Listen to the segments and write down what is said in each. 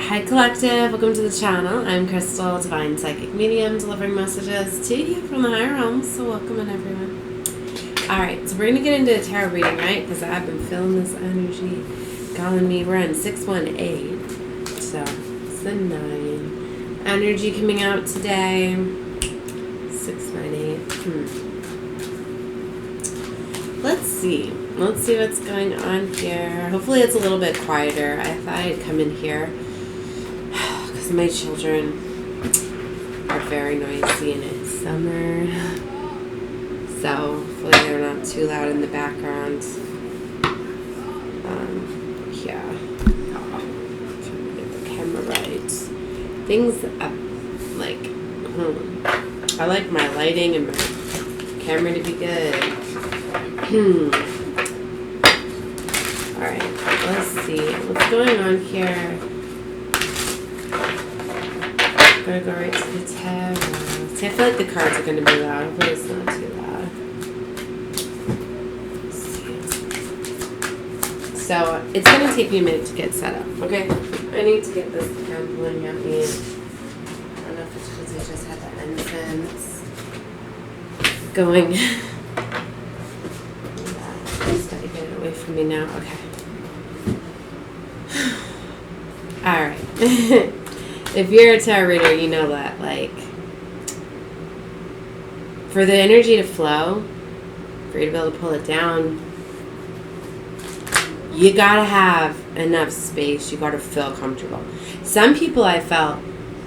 Hi Collective, welcome to the channel. I'm Crystal, Divine Psychic Medium, delivering messages to you from the higher realms. So welcome in everyone. Alright, so we're going to get into a tarot reading, right? Because I've been feeling this energy calling me. We're in 618. So it's the 9. Energy coming out today. 698. Let's see. Let's see what's going on here. Hopefully it's a little bit quieter. I thought I'd come in here because my children are very noisy and it's summer. So hopefully they're not too loud in the background. Yeah. Oh, trying to get the camera right. Things up, like, I like my lighting and my camera to be good. Alright, let's see. What's going on here? I'm going to go right to the tarot. See, I feel like the cards are going to be loud. Hopefully it's not too loud. Let's see. So, it's going to take me a minute to get set up, okay? I need to get this candling at me. I don't know if it's because I just had the incense going. Just gotta get it away from me now. Okay. Alright. If you're a tarot reader, you know that, like, for the energy to flow, for you to be able to pull it down, you gotta have enough space. You gotta feel comfortable. Some people I felt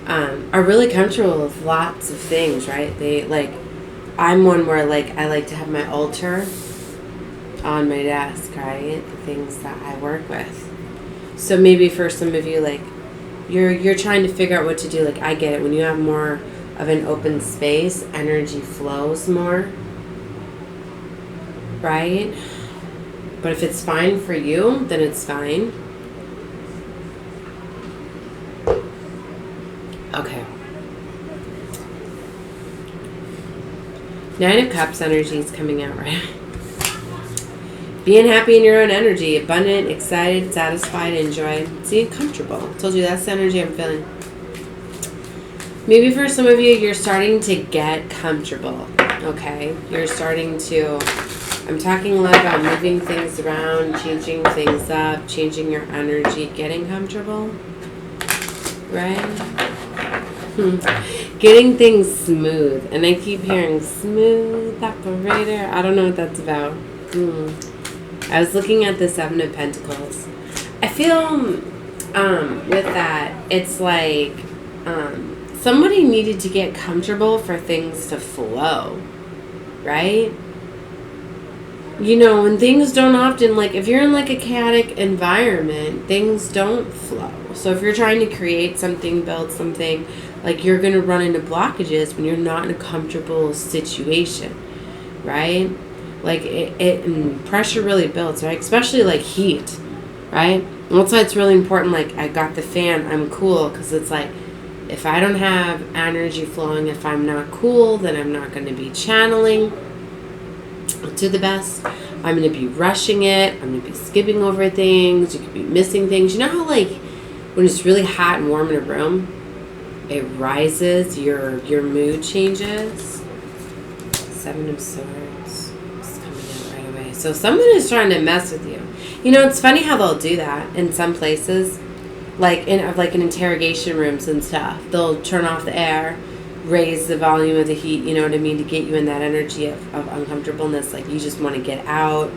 are really comfortable with lots of things, right? They, like, I'm one where, like, I like to have my altar on my desk, right? The things that I work with. So maybe for some of you, like, you're trying to figure out what to do. Like, I get it. When you have more of an open space, energy flows more, right? But if it's fine for you, then it's fine. Okay. 9 of Cups energy is coming out, right? Being happy in your own energy, abundant, excited, satisfied, enjoy, see, comfortable. I told you that's the energy I'm feeling. Maybe for some of you, you're starting to get comfortable, okay? You're starting to, I'm talking a lot about moving things around, changing things up, changing your energy, getting comfortable, right? Getting things smooth. And I keep hearing smooth operator. I don't know what that's about. I was looking at the 7 of Pentacles. I feel with that, it's like somebody needed to get comfortable for things to flow, right? You know, when things don't often, like, if you're in, like, a chaotic environment, things don't flow. So if you're trying to create something, build something, like, you're going to run into blockages when you're not in a comfortable situation, right? Like, and pressure really builds, right? Especially, like, heat, right? And that's why it's really important, like, I got the fan, I'm cool, because it's like, if I don't have energy flowing, if I'm not cool, then I'm not going to be channeling to the best. I'm going to be rushing it. I'm going to be skipping over things. You could be missing things. You know how, like, when it's really hot and warm in a room, it rises, your mood changes? 7 of Swords. So someone is trying to mess with you. You know, it's funny how they'll do that in some places, like in interrogation rooms and stuff. They'll turn off the air, raise the volume of the heat, you know what I mean, to get you in that energy of uncomfortableness. Like, you just want to get out.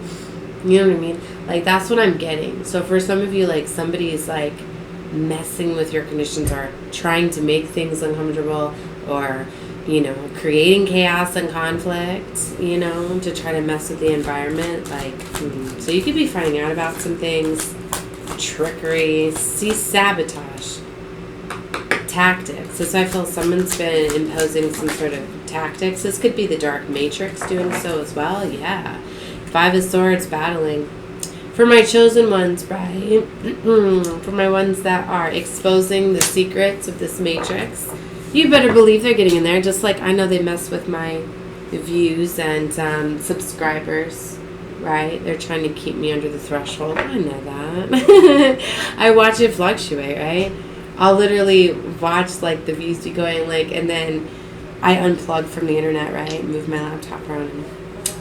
You know what I mean? Like, that's what I'm getting. So for some of you, like, somebody is, like, messing with your conditions or trying to make things uncomfortable or, you know, creating chaos and conflict, you know, to try to mess with the environment. Like, so you could be finding out about some things, trickery, see, sabotage, tactics. So I feel someone's been imposing some sort of tactics. This could be the Dark Matrix doing so as well. Yeah. 5 of Swords battling. For my chosen ones, right? For my ones that are exposing the secrets of this matrix, you better believe they're getting in there, just like I know they mess with my views and subscribers, right? They're trying to keep me under the threshold. I know that. I watch it fluctuate, right? I'll literally watch like the views be going like, and then I unplug from the internet, right? Move my laptop around, and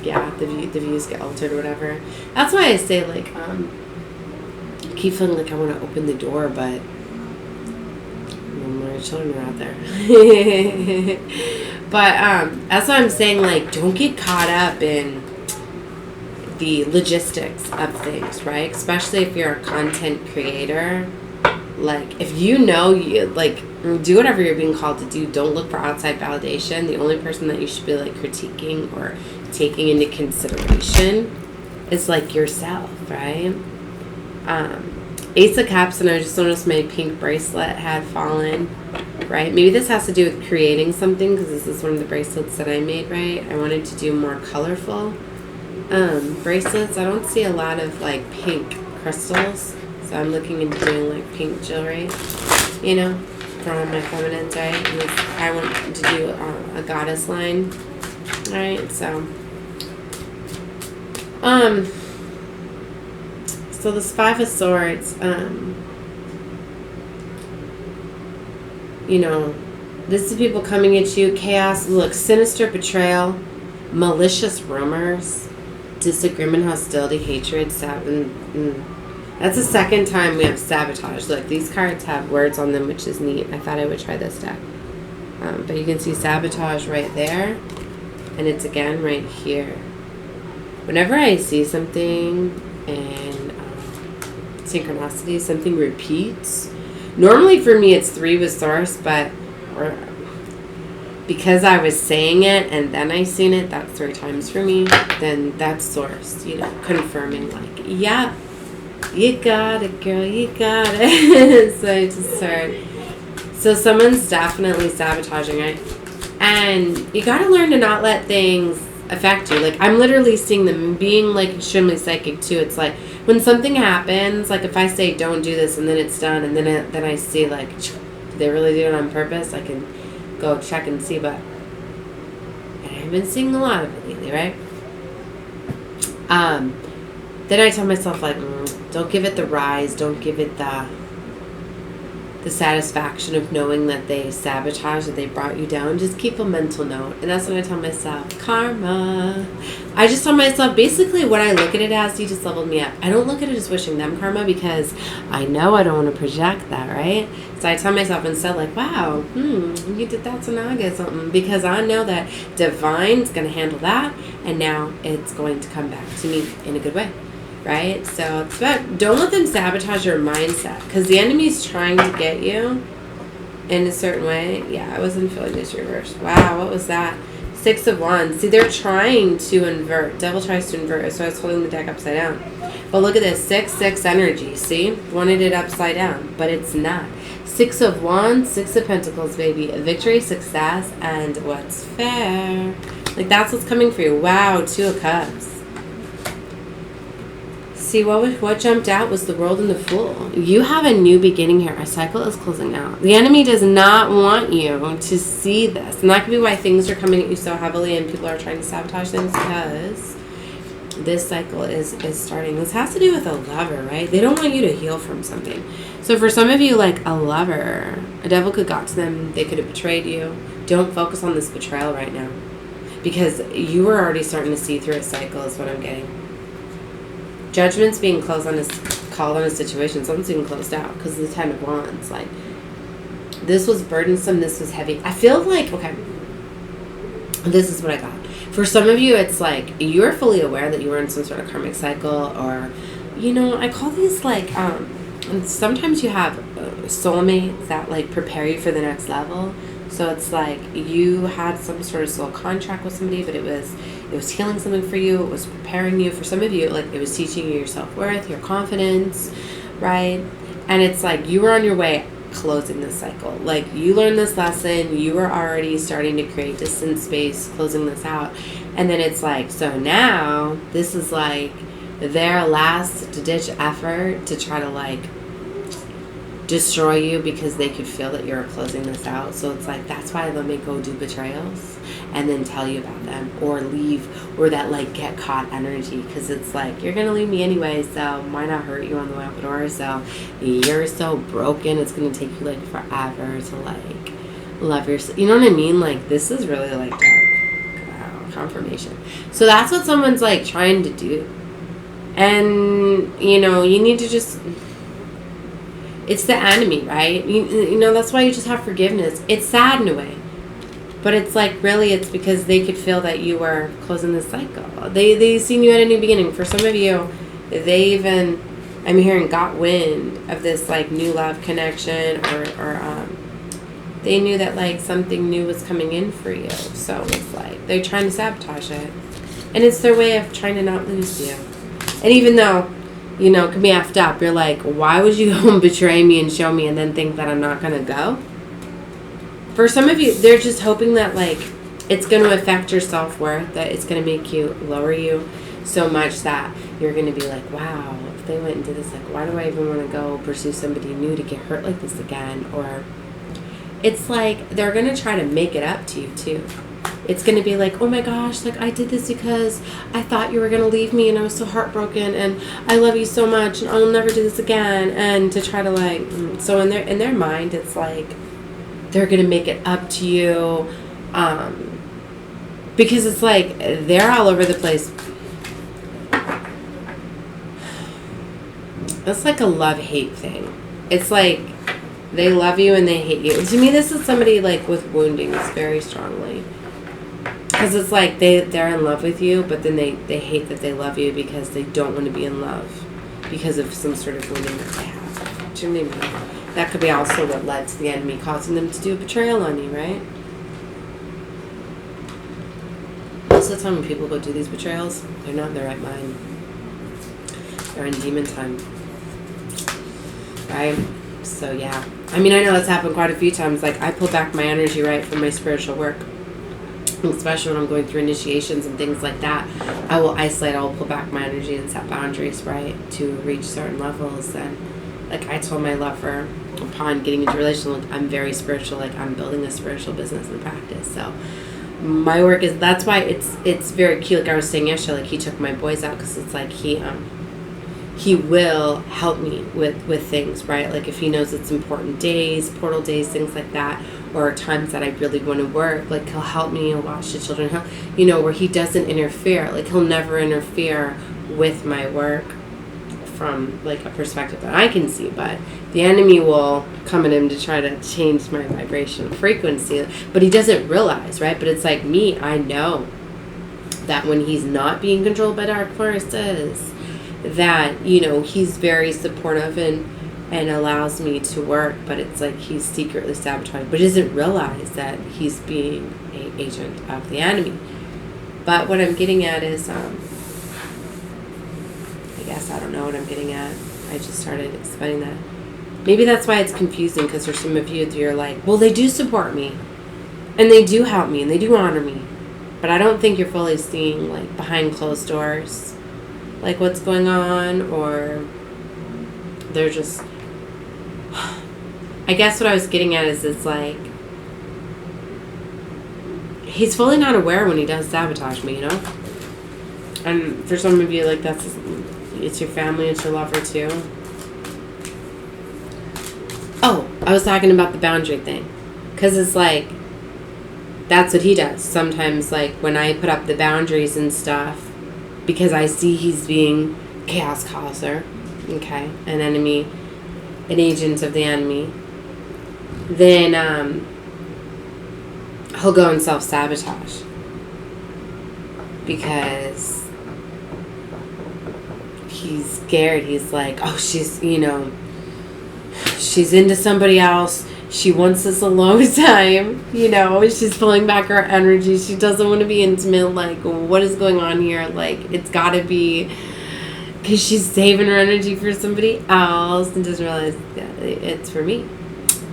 yeah, the views get altered or whatever. That's why I say like, I keep feeling like I want to open the door, but my children are out there. But that's why I'm saying like, don't get caught up in the logistics of things, right? Especially if you're a content creator. Like, if you know, you like, do whatever you're being called to do. Don't look for outside validation. The only person that you should be like critiquing or taking into consideration is like yourself, right? Ace of Cups, and I just noticed my pink bracelet had fallen, right? Maybe this has to do with creating something, because this is one of the bracelets that I made, right? I wanted to do more colorful bracelets. I don't see a lot of like pink crystals, so I'm looking into doing like pink jewelry, you know, for all my feminines, right? And I want to do a goddess line, alright? So so this Five of Swords, you know, this is people coming at you, chaos, look, sinister betrayal, malicious rumors, disagreement, hostility, hatred, that's the second time we have sabotage. Look, these cards have words on them, which is neat. I thought I would try this deck. But you can see sabotage right there, and it's again right here. Whenever I see something and synchronicity, something repeats. Normally for me it's 3 with source, but because I was saying it and then I seen it, that's 3 times for me. Then that's source, you know, confirming like, yeah, you got it, girl, you got it. So I just heard. So someone's definitely sabotaging it, and you got to learn to not let things affect you. Like, I'm literally seeing them being like extremely psychic too. It's like when something happens, like if I say don't do this and then it's done, and then I see like, did they really do it on purpose? I can go check and see, but I've been seeing a lot of it lately, right? Then I tell myself like, don't give it the rise, don't give it the satisfaction of knowing that they sabotaged, that they brought you down. Just keep a mental note. And that's what I tell myself. Karma. I just tell myself, basically what I look at it as, you just leveled me up. I don't look at it as wishing them karma, because I know I don't want to project that, right? So I tell myself instead like, wow, you did that, so now I get something. Because I know that Divine's going to handle that, and now it's going to come back to me in a good way. Right? So it's about, don't let them sabotage your mindset, because the enemy's trying to get you in a certain way. Yeah, I wasn't feeling this reverse. Wow, what was that? 6 of Wands. See, they're trying to invert. Devil tries to invert. So I was holding the deck upside down. But look at this. 6-6 energy. See? Wanted it upside down, but it's not. 6 of Wands, 6 of Pentacles, baby. Victory, success, and what's fair. Like, that's what's coming for you. Wow, 2 of Cups. See, what jumped out was the World and the Fool. You have a new beginning here. A cycle is closing out. The enemy does not want you to see this. And that could be why things are coming at you so heavily and people are trying to sabotage things, because this cycle is starting. This has to do with a lover, right? They don't want you to heal from something. So for some of you, like a lover, a devil could got to them. They could have betrayed you. Don't focus on this betrayal right now, because you are already starting to see through a cycle is what I'm getting. Judgment's being called on a situation. Something's being closed out because of the 10 of Wands. Like, this was burdensome. This was heavy. I feel like, okay, this is what I got. For some of you, it's like you're fully aware that you were in some sort of karmic cycle, or, you know, I call these like, and sometimes you have soulmates that like prepare you for the next level. So it's like you had some sort of soul contract with somebody, but it was healing something for you. It was preparing you. For some of you, like, it was teaching you your self-worth, your confidence, right? And it's like you were on your way closing this cycle. Like, you learned this lesson. You were already starting to create distance space, closing this out. And then it's like, so now this is like their last ditch effort to try to like destroy you because they could feel that you're closing this out. So it's like, that's why they may go do betrayals and then tell you about them, or leave, or that like get caught energy, because it's like, you're gonna leave me anyway, so why not hurt you on the way out the door? So you're so broken, it's gonna take you like forever to like love yourself. You know what I mean? Like, this is really like dark. Wow, confirmation. So that's what someone's like trying to do. And you know, you need to just, it's the enemy, right? You know, that's why you just have forgiveness. It's sad in a way. But it's like, really, it's because they could feel that you were closing the cycle. They seen you at a new beginning. For some of you, they even, I'm hearing, got wind of this like new love connection, or they knew that like something new was coming in for you. So it's like they're trying to sabotage it. And it's their way of trying to not lose you. And even though, you know, it can be effed up, you're like, why would you go and betray me and show me and then think that I'm not going to go? For some of you, they're just hoping that, like, it's going to affect your self-worth, that it's going to make you, lower you so much that you're going to be like, wow, if they went and did this, like, why do I even want to go pursue somebody new to get hurt like this again? Or it's like they're going to try to make it up to you, too. It's going to be like, oh my gosh, like, I did this because I thought you were going to leave me and I was so heartbroken and I love you so much and I'll never do this again. And to try to, like, so in their mind, it's like, they're going to make it up to you, because it's like they're all over the place. That's like a love-hate thing. It's like they love you and they hate you. To me, this is somebody like with woundings very strongly, because it's like they're in love with you, but then they hate that they love you because they don't want to be in love because of some sort of wounding that they have. Do you know what I mean? That could be also what led to the enemy causing them to do a betrayal on you, right? Most of the time when people go do these betrayals, they're not in their right mind. They're in demon time. Right? So, yeah. I mean, I know it's happened quite a few times. Like, I pull back my energy, right, from my spiritual work. Especially when I'm going through initiations and things like that. I will isolate, I will pull back my energy and set boundaries, right, to reach certain levels. And like I told my lover upon getting into a relationship, like, I'm very spiritual, like I'm building a spiritual business and practice. So my work is, that's why it's very cute. Like I was saying yesterday, like he took my boys out because it's like he will help me with things, right? Like if he knows it's important days, portal days, things like that, or times that I really want to work, like he'll help me and watch the children, you know, where he doesn't interfere. Like he'll never interfere with my work from like a perspective that I can see, but the enemy will come at him to try to change my vibration frequency, but he doesn't realize, right? But it's like me, I know that when he's not being controlled by dark forces, that, you know, he's very supportive and allows me to work, but it's like he's secretly sabotaging, but doesn't realize that he's being an agent of the enemy. But what I'm getting at is, I don't know what I'm getting at. I just started explaining that. Maybe that's why it's confusing, because there's some of you that you're like, well, they do support me, and they do help me, and they do honor me, but I don't think you're fully seeing, like, behind closed doors, like, what's going on, or they're just, I guess what I was getting at is it's like, he's fully not aware when he does sabotage me, you know? And for some of you, like, it's your family, it's your lover too. Oh, I was talking about the boundary thing. Because it's like, that's what he does. Sometimes, like, when I put up the boundaries and stuff, because I see he's being chaos causer, okay, an enemy, an agent of the enemy, then he'll go and self-sabotage. Because he's scared. He's like, oh, she's, you know, she's into somebody else. She wants this alone time. You know, she's pulling back her energy. She doesn't want to be intimate. Like, what is going on here? Like, it's got to be because she's saving her energy for somebody else and doesn't realize that it's for me.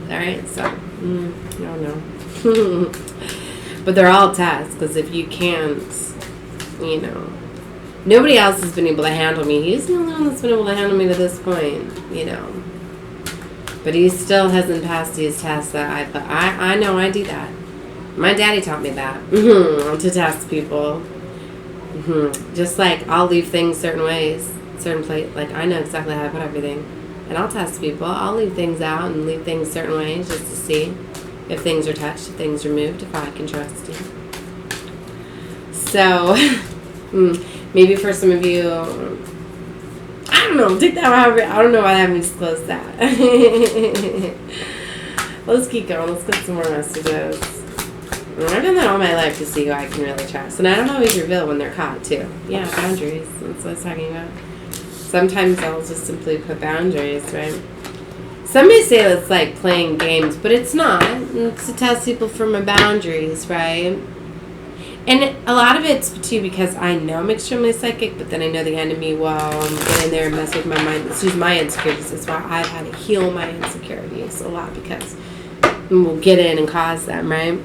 All right, so, I don't know. But they're all tests, because if you can't, you know, nobody else has been able to handle me. He's the only one that's been able to handle me to this point, you know. But he still hasn't passed these tests that I put. I know I do that. My daddy taught me that. To test people. Just like I'll leave things certain ways, certain place. Like I know exactly how to put everything. And I'll test people. I'll leave things out and leave things certain ways just to see if things are touched, if things are moved, if I can trust you. So, maybe for some of you, I don't know, take that however, I don't know why I haven't disclosed that. Let's keep going. Let's get some more messages. I've done that all my life to see who I can really trust. And I don't always reveal when they're caught, too. Yeah, boundaries. That's what I was talking about. Sometimes I'll just simply put boundaries, right? Somebody say it's like playing games, but it's not. It's to test people for my boundaries, right? And a lot of it's, too, because I know I'm extremely psychic, but then I know the enemy will get in there and mess with my mind. It's just my insecurities. That's why I've had to heal my insecurities a lot, because we'll get in and cause them, right?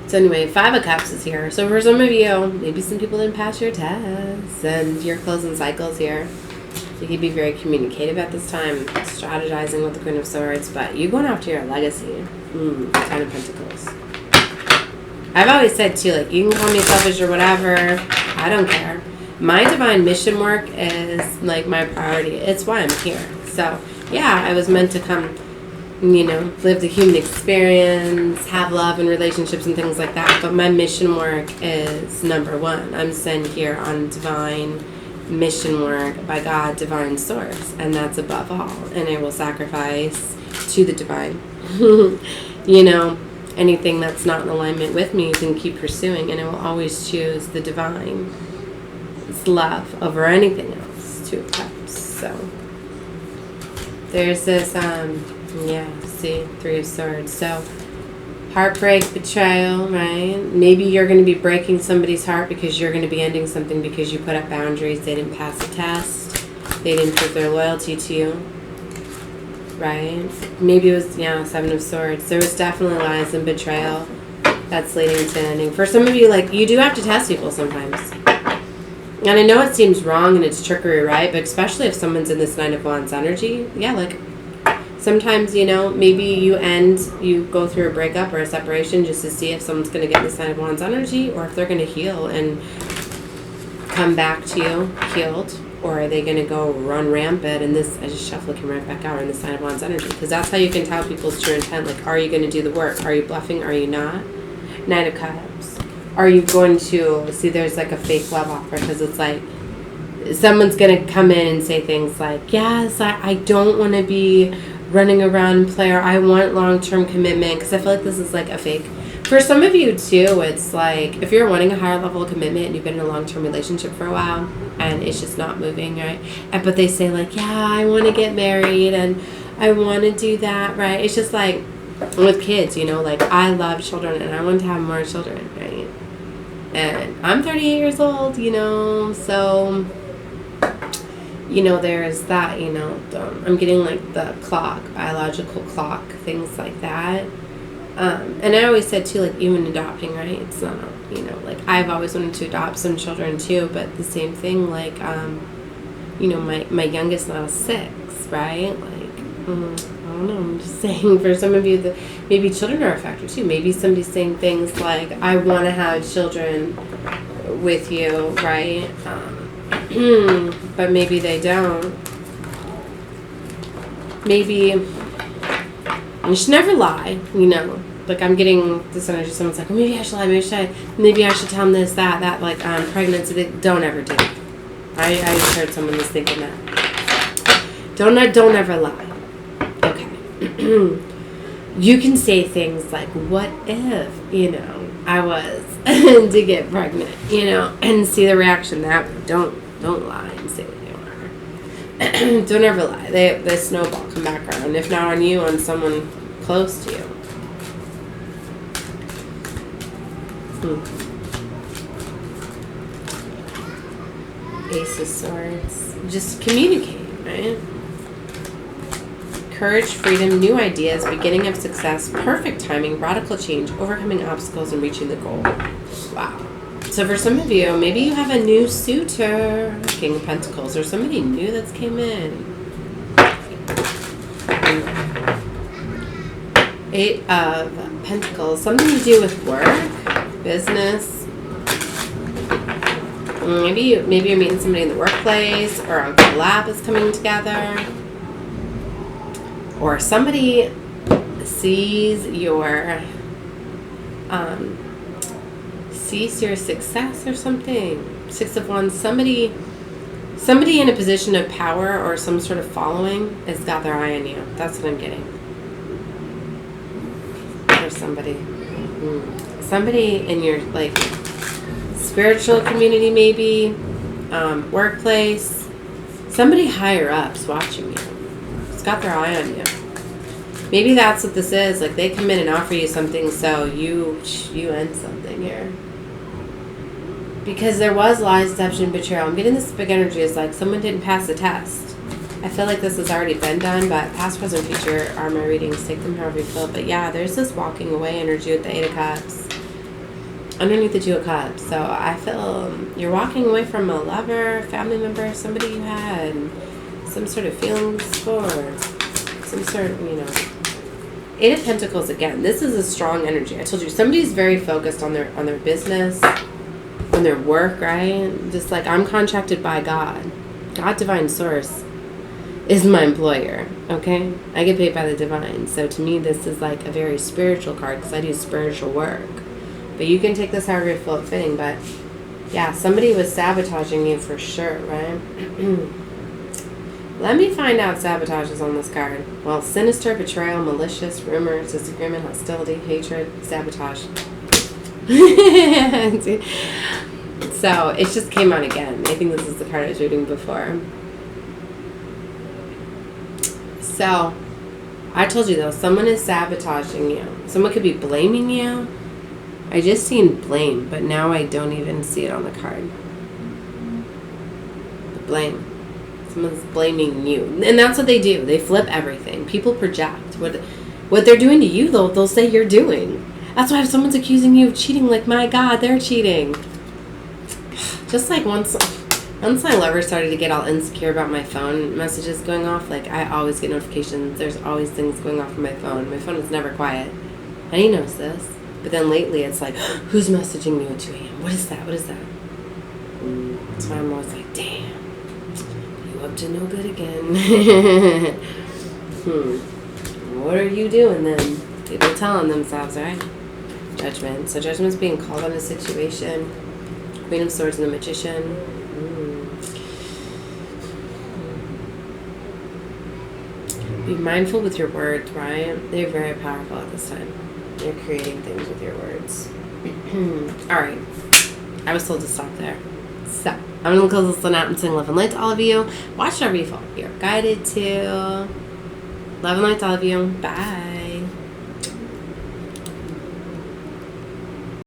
So anyway, 5 of Cups is here. So for some of you, maybe some people didn't pass your tests and you're closing cycles here. You could be very communicative at this time, strategizing with the Queen of Swords, but you're going after your legacy. 10 of Pentacles. I've always said too, like, you can call me selfish or whatever. I don't care. My divine mission work is like my priority. It's why I'm here. So yeah, I was meant to come, live the human experience, have love and relationships and things like that. But my mission work is number 1. I'm sent here on divine mission work by God, divine source. And that's above all. And I will sacrifice to the divine. Anything that's not in alignment with me, you can keep pursuing. And I will always choose the divine. It's love over anything else. 2 of Cups. So there's this, see, 3 of Swords. So, heartbreak, betrayal, right? Maybe you're going to be breaking somebody's heart because you're going to be ending something because you put up boundaries. They didn't pass a test. They didn't prove their loyalty to you, right? Maybe it was, 7 of Swords. There was definitely lies and betrayal that's leading to ending. For some of you, like, you do have to test people sometimes. And I know it seems wrong and it's trickery, right? But especially if someone's in this Knight of Wands energy, sometimes, maybe you go through a breakup or a separation just to see if someone's going to get this Knight of Wands energy or if they're going to heal and come back to you healed, or are they going to go run rampant and this, I just shuffle came right back out in this Knight of Wands energy, because that's how you can tell people's true intent. Like, are you going to do the work? Are you bluffing? Are you not? Knight of Cups. Are you going to see there's like a fake love offer, because it's like someone's going to come in and say things like, yes, I don't want to be running around player. I want long-term commitment, because I feel like this is like a fake. For some of you too, it's like if you're wanting a higher level of commitment and you've been in a long-term relationship for a while and it's just not moving, right? But they say like, yeah, I want to get married and I want to do that, right? It's just like with kids, like I love children and I want to have more children, right? And I'm 38 years old, so there's that, I'm getting like the clock, biological clock, things like that. And I always said too, like even adopting, right? It's not, like I've always wanted to adopt some children too, but the same thing, like, my youngest now is 6, right? Like, I don't know, I'm just saying for some of you that maybe children are a factor too. Maybe somebody's saying things like, I want to have children with you, right? But maybe they don't. Maybe you should never lie, Like I'm getting this energy. Someone's like, maybe I should lie. Maybe I should tell them this, that. Like I'm pregnant. So don't ever do it. I just heard someone was thinking that. Don't ever lie. Okay. You can say things like, what if, I was to get pregnant, and see the reaction that don't lie and say that you are. Don't ever lie. They snowball, come back around. If not on you, on someone close to you. Ace of Swords. Just communicate, right? Courage, freedom, new ideas, beginning of success, perfect timing, radical change, overcoming obstacles, and reaching the goal. Wow. So for some of you, maybe you have a new suitor, King of Pentacles, or somebody new that's came in. Eight of Pentacles. Something to do with work, business. Maybe you're meeting somebody in the workplace, or a collab is coming together, or somebody sees your success or something. Six of Wands. Somebody in a position of power or some sort of following has got their eye on you. That's what I'm getting. Or somebody in your like spiritual community, maybe workplace, somebody higher up's watching you. It's got their eye on you. Maybe that's what this is. Like they come in and offer you something, so you end something here. Because there was lies, deception, betrayal. I'm getting this big energy is like someone didn't pass the test. I feel like this has already been done, but past, present, future are my readings. Take them however you feel. But yeah, there's this walking away energy with the Eight of Cups underneath the Two of Cups. So I feel you're walking away from a lover, family member, somebody you had some sort of feelings for, some sort of, Eight of Pentacles again. This is a strong energy. I told you, somebody's very focused on their business, on their work, right? Just like I'm contracted by God. God, divine source, is my employer, okay? I get paid by the divine. So to me, this is like a very spiritual card because I do spiritual work. But you can take this however you feel it fitting. But yeah, somebody was sabotaging you for sure, right? Let me find out sabotages on this card. Well, sinister, betrayal, malicious, rumors, disagreement, hostility, hatred, sabotage. So it just came out again. I think this is the card I was reading before. So I told you though, someone is sabotaging you. Someone could be blaming you. I just seen blame, but now I don't even see it on the card. Blame. Someone's blaming you. And that's what they do. They flip everything. People project. What they're doing to you, they'll say you're doing. That's why if someone's accusing you of cheating, like, my God, they're cheating. Just like once my lover started to get all insecure about my phone messages going off, like, I always get notifications. There's always things going off on my phone. My phone is never quiet. And he knows this. But then lately it's like, who's messaging me at 2 a.m.? What is that? That's why I'm always like, damn. You up to no good again. What are you doing then? People telling themselves, right? Judgment. So judgment's being called on a situation. Queen of Swords and the Magician. Be mindful with your words, right? They're very powerful at this time. You're creating things with your words. Alright. I was told to stop there. So, I'm going to close this one out and sing love and light to all of you. Watch whatever you fall. You're guided to. Love and light to all of you. Bye.